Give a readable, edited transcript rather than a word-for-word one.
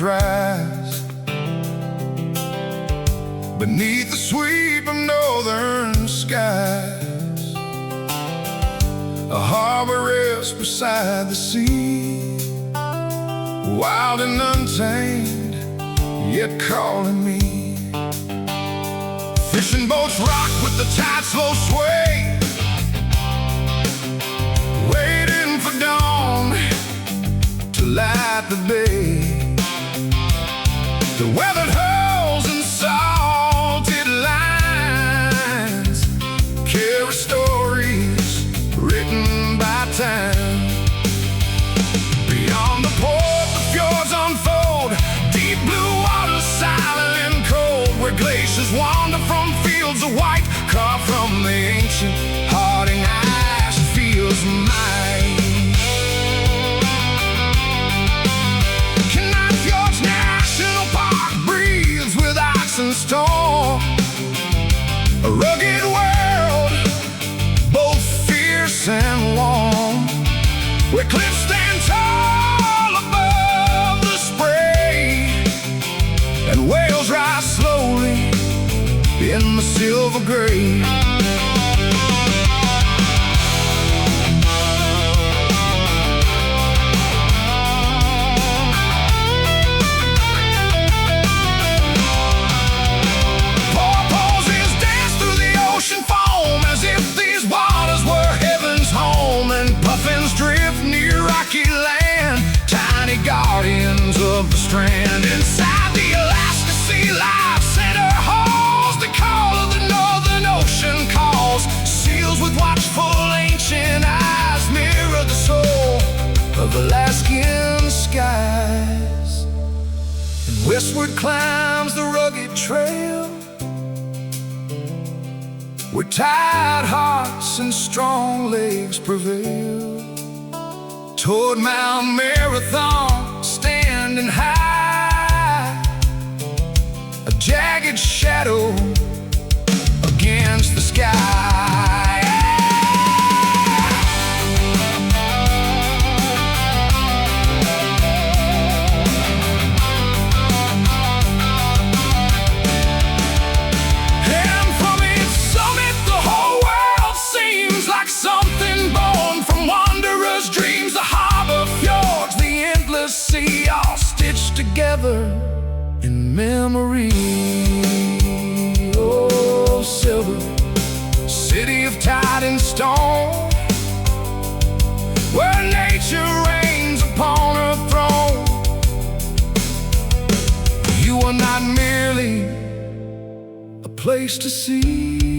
mountains rise beneath the sweep of northern skies. A harbor rests beside the sea, wild and untamed, yet calling me. Fishing boats rock with the tide's slow sway, waiting for dawn to light the bay. The weathered hulls and salted lines carry stories written by time. Beyond the port, the fjords unfold, deep blue waters silent and cold, where glaciers wander from fields of white, carved from the ancient hardening ice feels mine. Fjords National Park breathes with ice and storm, a rugged world, both fierce and warm, where cliffs stand tall above the spray, and whales rise slowly in the silver gray. Guardians of the strand inside the Alaska Sea Life Center halls, the call of the Northern Ocean calls. Seals with watchful ancient eyes mirror the soul of Alaskan skies. And westward climbs the rugged trail, where tired hearts and strong legs prevail. Toward Mount Marathon, standing high, a jagged shadow against the sky. And from its summit, the whole world seems like something born from wanderers' dreams. The harbor fjords, the endless sea, all stitched together in memory. Oh, Seward, city of tide and stone, where nature reigns upon her throne. You are not merely a place to see,